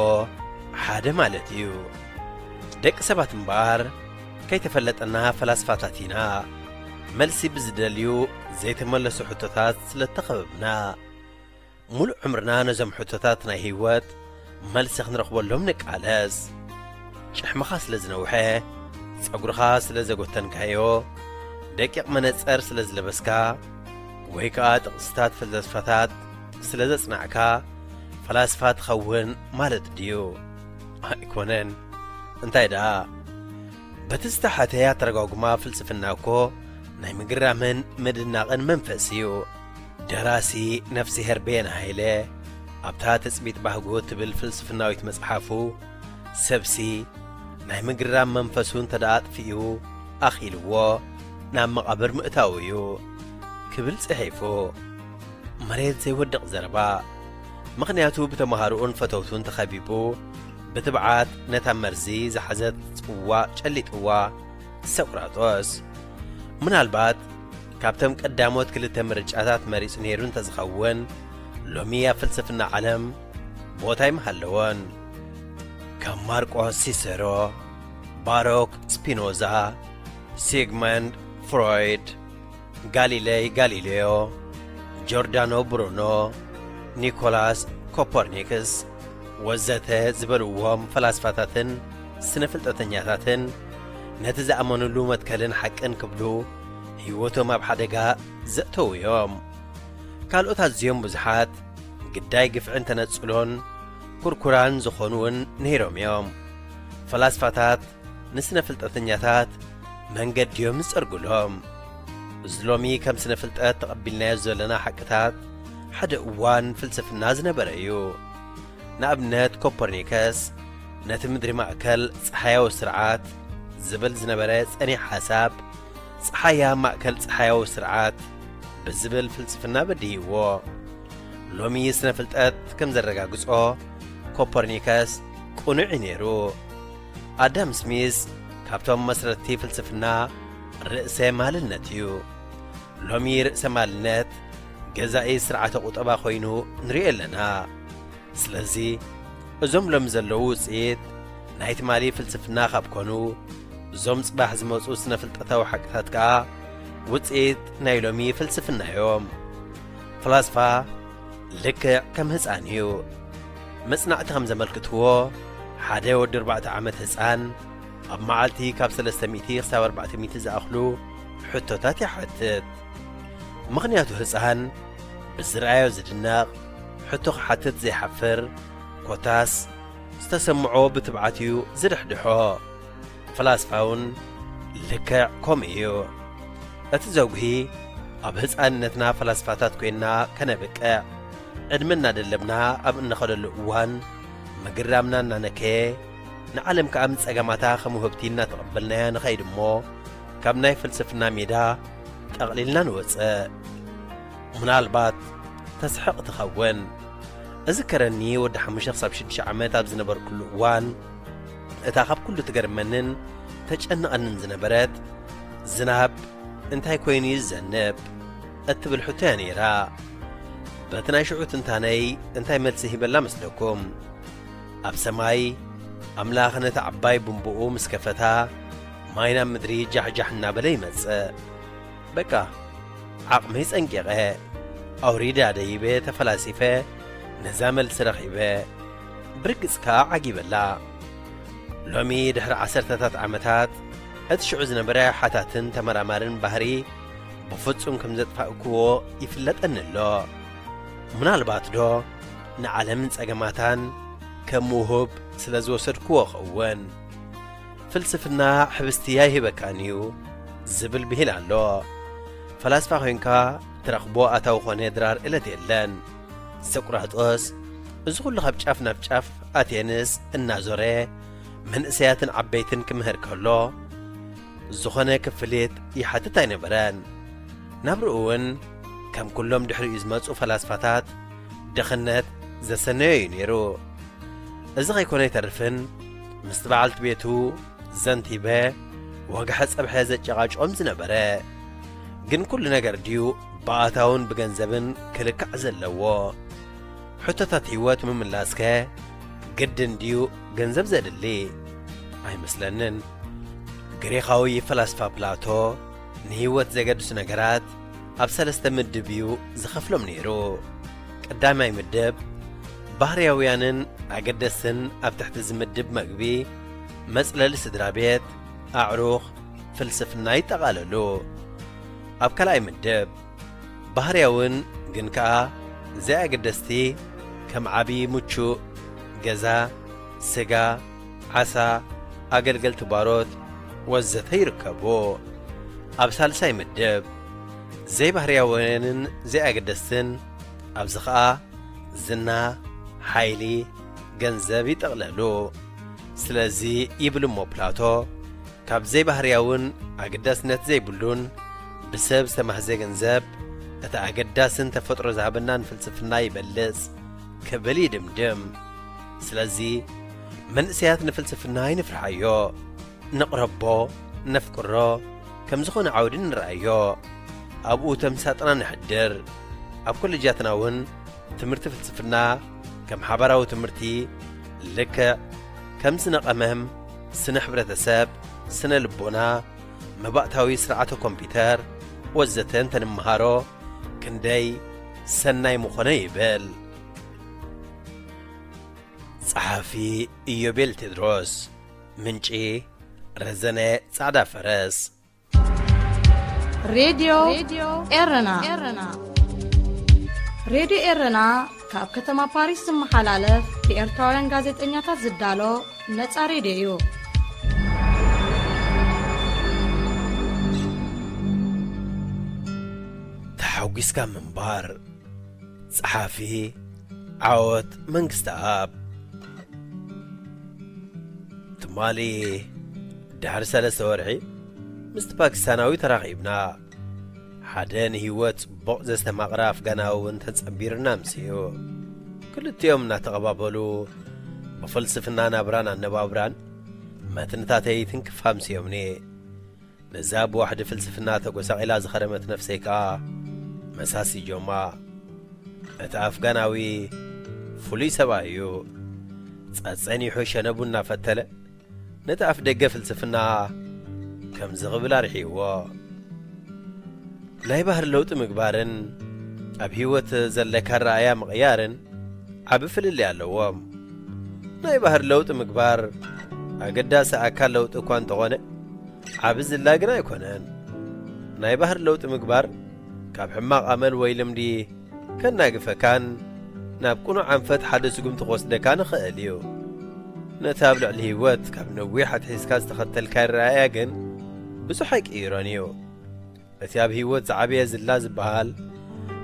ሓደ ማለት እዩ ደቂ ሰባት እምበር ከይተፈለጠና ፈላስፋታት ኢና መልሲ ብዝደልዩ ዘይተመለሱ ሕቶታት ስለተኸበብና ሙሉእ ዕምርና ነዞም ሕቶታት ናይ ህይወት መልሲ ክንረኽበሎም ንቃለስ ጭሕምኻ ስለ ዝነውሐ ጸጉርኻ ስለ ዘጐተንካዮ ደቂቕ መነጸር ስለ ዝለበስካ ወይ ከዓ ጥቕስታት ፈላስፋታት ስለ ዘጽናዕካ ፈላስፋ ትኸውን ማለት ድዩ ኣይኮነን እንታይ ደኣ በቲ ዝተሓተየ ኣተረጓጉማ ፍልስፍና እኮ ናይ ምግራምን ምድናቕን መንፈስ እዩ ደራሲ ነፍሲ ሄርቤን ሃይለ ኣብታ ተጽቢት ባህጎ ትብል ፍልስፍናዊት መጽሓፉ ሰብሲ ናይ ምግራም መንፈሱን ተዳኣጥፊኡ ኣኺልዎ ናብ መቓብር ምእታው እዩ ክብል ጽሒፉ መሬት ዘይወድቕ ዘረባ ምኽንያቱ ብተምሃሩኡን ፈተውቱን ተኸቢቡ ብትብዓት ነታ መርዚ ዝሓዘት ጽዋዕ ጨሊጥዋ ሰቁራጦስ ምናልባት ካብቶም ቀዳሞት ክልተ ምርጫታት መሪጹ ነይሩ እንተዝኸውን ሎሚ ኣብ ፍልስፍና ዓለም ቦታ ይመሃለዎን ከም ማርቆስ ሲሰሮ ባሮክ ስፒኖዛ ሲግመንድ ፍሮይድ ጋሊሌይ ጋሊሌዮ ጆርዳኖ ብሩኖ ኒኮላስ ኮፐርኒክስ ወዘተ ዝበልዎም ፈላስፋታትን ስነ ፍልጠተኛታትን ነቲ ዝኣመኑሉ መትከልን ሓቅን ክብሉ ህይወቶም ኣብ ሓደጋ ዘእተው እዮም ካልኦት ኣዝዮም ብዙሓት ግዳይ ግፍዕን ተነጽሎን ኩርኩራን ዝኾኑውን ነይሮም እዮም ፈላስፋታት ንስነ ፍልጠተኛታት መንገዲዮም ዝጸርግሎም እዚ ሎሚ ከም ስነ ፍልጠት ተቐቢልናዮ ዘለና ሓቅታት ሓደ እዋን ፍልስፍና ዝነበረ እዩ ንኣብነት ኮፐርኒከስ ነቲ ምድሪ ማእከል ፀሓያዊ ስርዓት ዝብል ዝነበረ ጸኒሕ ሓሳብ ፀሓያ ማእከል ፀሓያዊ ስርዓት ብዝብል ፍልስፍና በዲህዎ ሎሚ ስነ ፍልጠት ከም ዘረጋግጾ ኮፐርኒከስ ቁኑዕ ነይሩ ኣዳም ስሚዝ ካብቶም መስረቲ ፍልስፍና ርእሰ ማልነት እዩ ሎሚ ርእሰ ማልነት ገዛኢ ስርዓተ ቁጠባ ኮይኑ ንሪኦ ኣለና ስለዚ እዞም ሎሚ ዘለዉ ውፅኢት ናይ ትማሊ ፍልስፍና ካብ ኮኑ እዞም ጽባሕ ዝመፁ ስነ ፍልጠታዊ ሓቅታት ከዓ ውፅኢት ናይ ሎሚ ፍልስፍና እዮም ፈላስፋ ልክዕ ከም ህፃን እዩ መጽናዕቲ ከም ዘመልክትዎ ሓደ ወዲ 4 ዓመት ህፃን ኣብ መዓልቲ ካብ 300 ክሳብ 400 ዝኣኽሉ ሕቶታት ይሓትት ምኽንያቱ ህፃን ብዝረኣዮ ዝድነቕ ሕቶ ክሓትት ዘይሓፍር ኮታስ ዝተሰምዖ ብትብዓት እዩ ዝድሕድሖ ፈላስፋውን ልክዕ ከምኡ እዩ እቲ ዘጉሂ ኣብ ህፃንነትና ፈላስፋታት ኮይንና ከነብቅዕ ዕድመ እናደለብና ኣብ እንኸደሉ እዋን ምግራምና እናነከየ ንዓለም ከዓ ምጸገማታ ከም ውህብቲ እናተቐበልናያ ንኸይድ እሞ ካብ ናይ ፍልስፍና ሜዳ ጠቕሊልና ንወፅእ ምናልባት ተስሕቕ ትኸውን እዝከረኒ ወዲ 5-6 ዓመት ኣብ ዝነበርኩሉ እዋን እታ ካብ ኩሉ ትገርመንን ተጨንቐንን ዝነበረት ዝናብ እንታይ ኮይኑ ይዘንብ እትብል ሕቶ እያ ነይራ በቲ ናይ ሽዑ ትንታነይ እንታይ መልሲ ሂበላ መስለኩም ኣብ ሰማይ ኣምላኽ ነቲ ዓባይ ቡንብኡ ምስ ከፈታ ማይ ናብ ምድሪ ጃሕጃሕ እናበለ ይመጽእ በቃ ዓቕመይ ጸንቂቐ ኣውሪዳ ደይበ ተፈላሲፈ ነዛ መልሲ ረኺበ ብርግጽ ከዓ ዓጊበላ ሎሚ ድሕሪ 10ታት ዓመታት እቲ ሽዑ ዝነበረ ሓታትን ተመራማርን ባህሪ ብፍጹም ከም ዘጥፋእክዎ ይፍለጠኒ ኣሎ ምናልባት ዶ ንዓለምን ጸገማታን ከም ውሁብ ስለ ዝወሰድክዎ ኸውን ፍልስፍና ሕብስቲያ ይህበካን እዩ ዝብል ብሂል ኣሎ ፈላስፋ ኮይንካ ترخبو أتاو خوني درار إلا تيلان سقراطوس زغل خب ጫፍ ናብ ጫፍ أتينس النازوري من إسياتن عبيتن كمهر كله زخنة كفليت يحتت نبران نبرؤون كم كلهم دحري إزمات وفلاسفاتات دخنت زسنين يرو إذا غيكون يترفن مستبعلت بيتو زنتيبه وقحس أبحازة جغاج أمز نبرا جن كل نجر ديو باعتاون بجنزبن كلك عزلوا حتى تطيوات من لاسكا جدن ديو جنزب زاد اللي أي مثلاً غريقاوي فلسفة بلاتو نهيوت زجدس نجرات أبسلست مدبيو زخفلهم نيرو قدام أي مدب بحرياويانن أقدسن أبتحت زمدب مقبي مسألة لسدرابيت أعروخ فلسفنا يتغاللو أبكال أي مدب بحرياون جنكا زي أقدستي كم عبي مچو جزا سجا عسا أقلقل تباروت وزت يركبو أبسال ساي مدب زي بحرياونن زي أقدسن أبزخاء زنا حيلي جنزبي تغللو سلازي يبلو موبلاتو كاب زي بحرياون أقداسنت زي بلون بسبب سمح زي جنزب أتا أقداسن تفطر زعبنان فلسفنا يبلز كبلي دمدم سلازي من سيات نفلسفنا ينفرحيو نقربو نفكرو كم زخون عودين نرأيو أبو تمساتنا نحدر أب كل جاتنا ون تمرت فلسفنا كم حبراو تمرتي لك كم سنة قمم سنة حبرة ساب سنة لبونا مبقتاوي سرعة كمبيوتر وزتين تنمهارو كندي سناي مخوني بل صحافي إيوبيل تدروس منشي رزنة سعدا فرس راديو إرنا راديو إرنا كاب كتما باريس محلالف لإرتوارن غازت إنياتا زدالو نتسا راديو تحوقيس كان منبار صحافي عود منقست آب تمالي دهر سلسة ورعي مست باكستاناوي تراغيبنا حدان هيوت بغز استماغراف غاناوون تنصبيرنا مسيو كل تيوم نتقبابلو بفلسفنا نابرانا نبابران ما تنتاتي تنكفها مسيومني نزاب واحد فلسفنا تقوساق إلا زخرمت نفسيكا مساسي جوما اتا أفغاناوي فولي سبايو تساني حوشة نبونا فتلة نتا أفدق فلسفنا كم زغبلا رحيوا ناي بحر لوط مقبارن أب هيوت زلكا رأيا مغيارن عب فل اللي علوام ناي بحر لوط مقبار أقداس أكال لوط اكوان تغوني عب زلاقنا يكونن ناي بحر لوط مقبار كاب حماق أمل ويلم دي كان ناقفة كان نابكونو عنفت حدث قمت غوصنا كان خاليو نتابلع الهيوت كاب نويحة حسكاز تختل كان رأياقن بسحيك إيرانيو أتياب هيوت زعبية زلاز بحال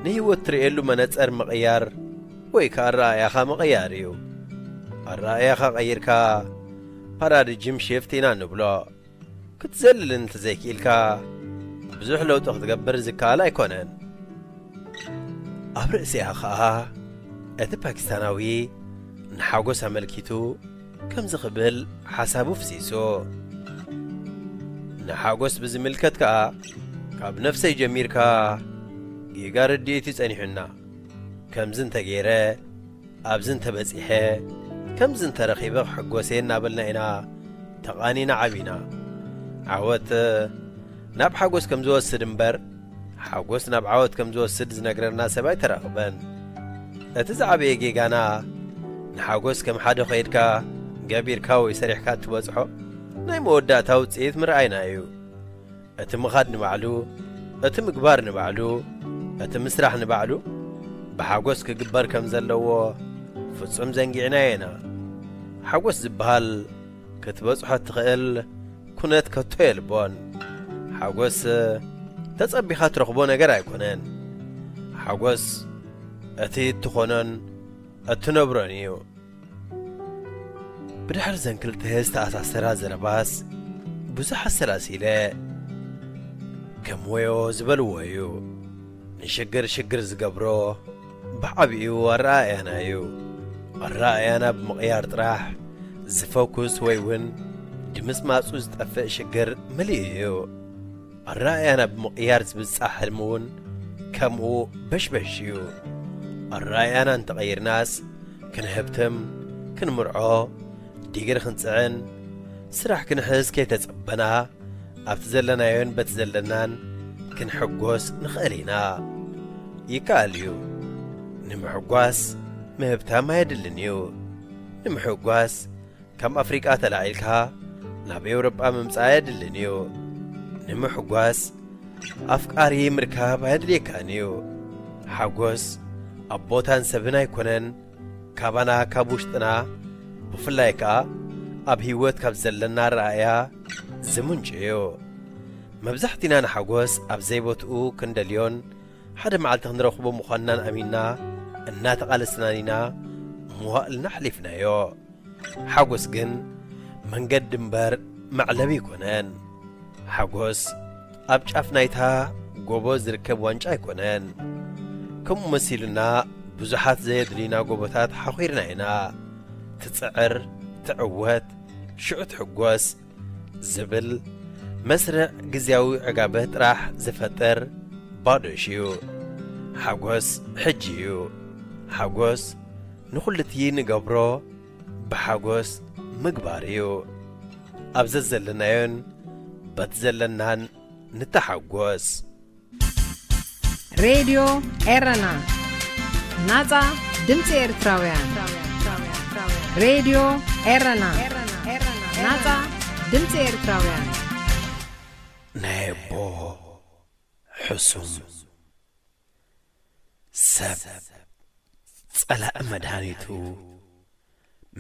نهيوت تريقلو منتسر مغيار ويكا الرأياخا مغياريو الرأياخا غيركا قرار الجيم شيفتينا نبلو كتزلل انت زيكيلكا بزوح لو تغتقبر زكا لا يكونن أبرئسي أخاها أتي باكستاناوي نحاقوس عملكيتو كم زغبل حسابو فسيسو نحاقوس بزملكتكا كاب نفسي جميركا يقار الديتي تسانيحنا كم زنت غيره أبزنت بزيحه كم زنت رخيبه حقوسين نابلنا إنا تقانينا عبينا عوات ناب حقوس كم زو السدنبر حقوس ناب عوات كم زو السد زنقرنا سباي تراقبان اتزعب يجيغانا نحقوس كم حادو خيركا قابيركا ويسريحكا توزحو ناي مودات هاو تسيث مرعينا ايو اتمخاد نبعلو اتمقبار نبعلو اتمسرح نبعلو بحقوس كقبار كم زلو فتصم زنقعناينا حقوس زبهال كتبزحو تخيل كنت كتويل بون حقوس تصبيخات رخبو نقر يكونن ሓጎስ እቲ እትኾነን እትነብሮን እዩ ብድሕሪ ዘን ክልተ ዝተኣሳሰራ ዘረባስ ብዙሕ ኣሰላሲለ ከም ወዮ ዝበልዎ እዩ ንሽግር ሽግር ዝገብሮ ብዓብኡ ኣረኣእያና እዩ ኣረኣእያና ብምቕያር ጥራሕ ዝፎኩስ ወይ እውን ድምፅማፁ ዝጠፍእ ሽግር ምልእ እዩ ኣረኣእያና ብምቕያር ዝብፃሕ ሕልሚ እውን ከምኡ በሽበሽ እዩ ኣረኣእያና እንተቐይርናስ ክንህብትም ክንምርዖ ዲግሪ ክንፅዕን ስራሕ ክንሕዝ ከይተጸበና ኣብቲ ዘለናዮን በቲ ዘለናን ክንሕጐስ ንኽእል ኢና ይከኣል እዩ ንምሕጓስ ምህብታም ኣየድልን እዩ ንምሕጓስ ከም ኣፍሪቃ ተላዒልካ ናብ ኤውሮጳ ምምጻእ ኣየድልን እዩ ንምሕጓስ ኣፍቃሪ ምርካብ ኣየድልየካን እዩ ሓጐስ ኣብ ቦታን ሰብን ኣይኮነን ካባና ካብ ውሽጥና ብፍላይ ከዓ ኣብ ህይወት ካብ ዘለና ረኣያ ዝምንጭ እዩ መብዛሕቲና ንሓጐስ ኣብ ዘይቦትኡ ክንደልዮን ሓደ መዓልቲ ክንረኽቦ ምዃንናን ኣሚንና እናተቓለስናን ኢና መዋእልና ሓሊፍናዮ ሓጐስ ግን መንገዲ እምበር መዕለቢ ኣይኮነን ሓጐስ ኣብ ጫፍ ናይታ ጎቦ ዝርከብ ዋንጫ ኣይኮነን ከምኡ መሲሉና ብዙሓት ዘየድልዩና ጎቦታት ሓኺርና ኢና ትጽዕር ትዕወት ሽዑ ትሕጐስ ዝብል መስርዕ ግዜያዊ ዕጋበት ጥራሕ ዝፈጥር ባዶሽ እዩ ሓጐስ ሕጂ እዩ ሓጐስ ንኹልቲ ንገብሮ ብሓጐስ ምግባር እዩ ኣብዘ ዘለናዮን በቲ ዘለናን ንተሓጐስ ሬድዮ ኤረና ናጻ ድምፂ ኤርትራውያን ሬድዮ ኤረና ናጻ ድምፂ ኤርትራውያን ናይ ኣቦ ሕሱም ሰብ ጸላእ መድሃኒቱ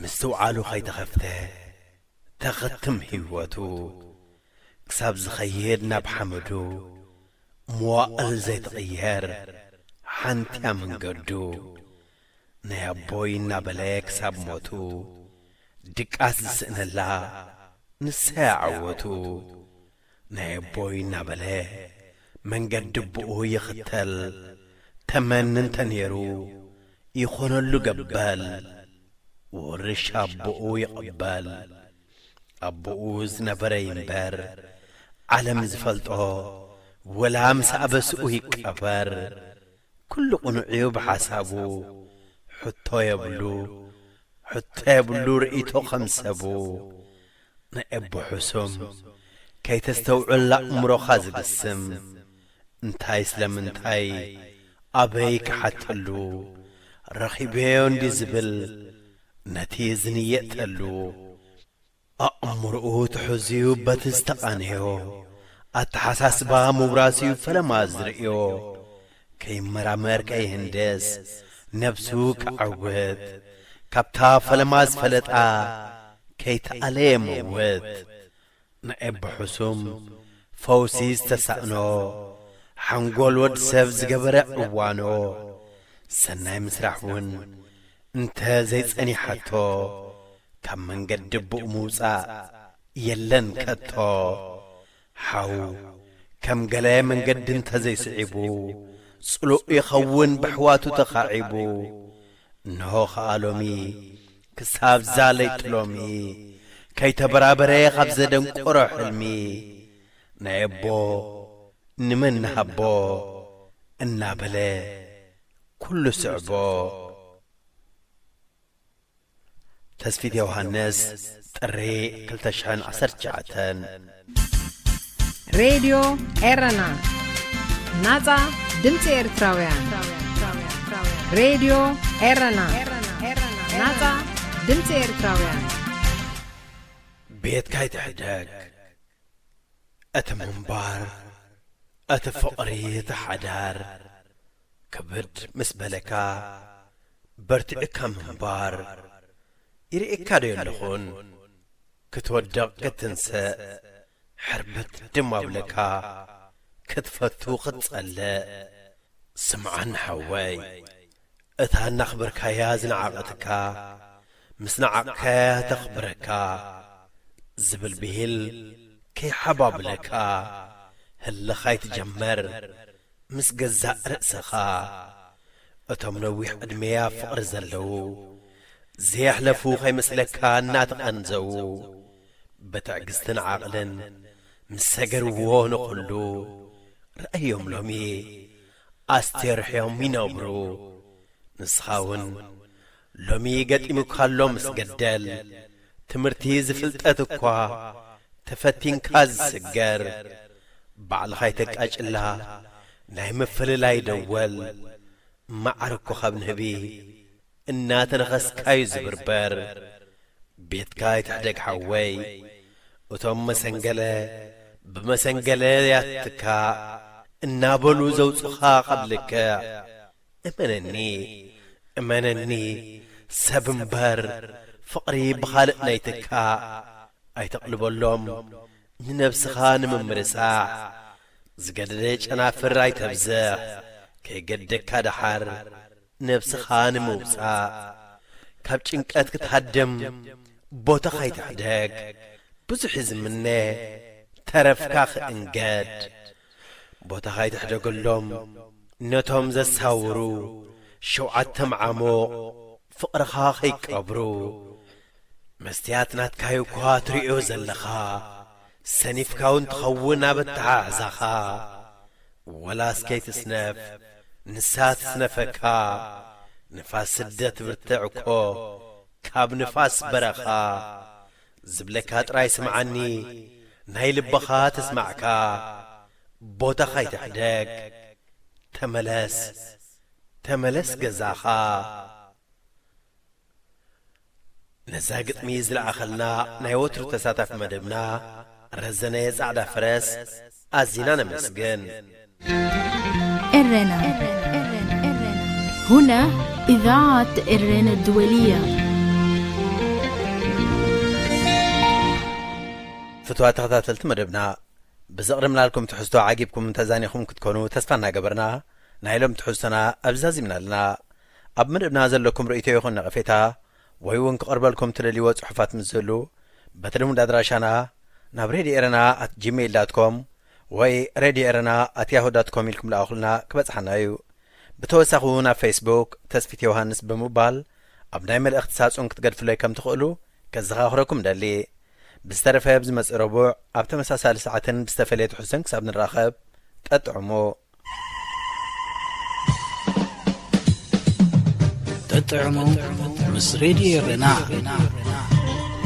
ምስ ተውዓሉ ኸይተኸፍተ ተኸትም ህይወቱ ክሳብ ዝኸይድ ናብ ሓመዱ መዋእል ዘይትቕየር ሓንቲያ መንገዱ ናይ ኣቦይ እናበለ ክሳብ ሞቱ ድቃስ ዝስእነላ ንሰያ ዓወቱ ናይ ኣቦይ እናበለ መንገዲ ብኡ ይኽተል ተመንን ተነይሩ ይኾነሉ ገበል ወርሽ ኣቦኡ ይቕበል ኣቦኡ ዝነበረ ይንበር ዓለም ዝፈልጦ ወላ ምስ ኣበስኡ ይቀበር ኩሉ ቕኑዕዩ ብሓሳቡ ሕቶ የብሉ ርእቶ ኸምሰቡ ናይ ኣቦ ሕሱም ከይተስተውዕል ኣእምሮኻ ዝግስም እንታይ ስለምንታይ ኣበይ ክሓተሉ ረኺበዮ እንዲ ዝብል ነቲ ዝንየእተሉ ኣእምርኡ ትሕዝዩ በቲ ዝተቓነዮ ኣተሓሳስባ ምውራስዩ ፈለማ ዝርእዮ ከይመራመር ከይህንደስ ነብሱ ክዓወት ካብታ ፈለማ ዝፈለጣ ከይተኣለየ መወት ናይ ኣቦ ሕሱም ፈውሲ ዝተሳእኖ ሓንጎል ወድ ሰብ ዝገበረ ዕዋኖ ሰናይ ምስራሕ እውን እንተ ዘይጸኒሓቶ ካብ መንገዲ ብኡ ምውፃእ የለን ከቶ ሓው ከም ገለ መንገዲ እንተ ዘይስዒቡ ጽሉእ ይኸውን ብሕዋቱ ተኻዒቡ እንሆ ኸዓ ሎሚ ክሳብ ዛለይ ጥሎሚ ከይተበራበረ ኻብ ዘደንቆሮ ሕልሚ ናይ ኣቦ ንመናሃቦ እናበለ ኩሉ ስዕቦ ተስፊት ዮሃንስ ጥሪ 2019 ሬድዮ ኤረና ናጻ ድምፂ ኤርትራውያን ሬድዮ ኤረና ናጻ ድምፂ ኤርትራውያን ቤትካ ይትሕደግ እቲ ምንባር እቲ ፍቕሪ እቲ ሓዳር ክብድ ምስ በለካ በርቲዕካ ምንባር ይርኢካ ዶ የለኹን ክትወድቕ ክትንስእ ሕርበት ድማ ብለካ ክትፈቱ ክትጸልእ سمعن حوي اتا نخبرك يا زنعقتك مسنعك تخبرك زبل بهل كي حباب لك هل خايت جمر مس جزاء رأسخا اتم نويح ادميا فقر زلو زي حلفو خي مسلك ناتق انزو بتعقستن عقلن مسجر وون قلو رأيهم لومي استرحيهم ينبرو نسخاون لومي قد إمكالو مسجدل تمرتي زفلتأتكوا تفتين كاز سجر بعد خيتك أجلا نايم فللا يدول معركو خب نبي إنا تنغس كاي زبربر بيت كاي تحدق حوي وتم مسنجلة بمسنجلة ياتكا إنا بلو زوجها قبلك أمنني سبنبر فقري بخالق نيتكا أي تقلب اللوم نفس خان من مرساح زقدريج أنا فراي تبزح كي قدك دحر نفس خان موسى كابتشنك أتكتهدم بوتا خي تحدق بزح زمني ترفكاخ انقاد بوتا خي تحدق اللوم نتهم زساورو شوعتهم عموق فقرخا خي كبرو مستياتنا تكايو كواتريو زلخا سنيف كاون تخونا بتعازخا ولا سكيت سنف نسات سنفكا نفاس سدت برتعكو كاب نفاس برخا زبلكات راي سمعني ناي لبخا تسمعكا بوتا خي تحدق تملس جزاخا نزاقت ميز العخلنا نايوتر تساتف مدبنا رزنا يزعد فرس أزينا نمسجن إرنا هنا إذاعة إرنا الدولية. فتوات تغطلت مدبنا بزقرمنا لكم تحسوا عاقبكم تزانيكم كتكونوا تسفنا قبرنا نايلم تحسنا أبزازي من لنا أب مدبنا زلكم رؤيتي يخون نغفيتا ويون كقربلكم تللي وصحفات مزلو بتلمون دادراشانا نابريدي إرنا @gmail.com وي ريدي إرنا @yahoo.com لكم لأخلنا كبتحنايو بتوسخونا فيسبوك تسفيت يوهانس بموبال أبنايم الاختصاص انك تقدفوا لي كم تقولوا كزغاخركم دالي بسترفه بزمس ربوع أبتا مساسال ساعتين بستفليت حسن كسابن الراخب تطعمو مس راديو رنا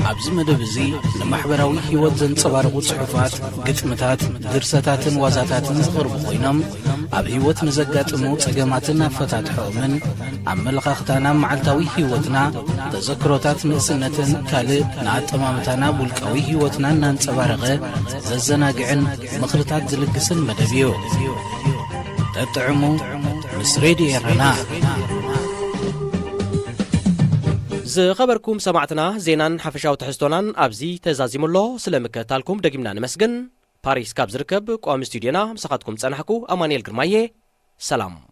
عبز مدبزي لمحبراوي هيوت زنصبارقو صحفات قطمتات درساتاتن وازاتاتن زغربو خوينم اب هيوت نزغاطمو صقماتنا فتاتحومن املخختانا معلتاوي هيوتنا تذكروتات مسنتن كالي ناطمامتانا بولقاوي هيوتنا نانصبارقه ززناغعن مخرتات زلقسن مدبيو تطعمو مس راديو رنا زخبركم سمعتنا زينان حفشاو تحستونان أبزي تزازيمولو سلامكتالكم دقيمنا نمسجن باريس كاب زركب قوام استوديونا مساقاتكم تسانحكو أمانيل قرمايه سلام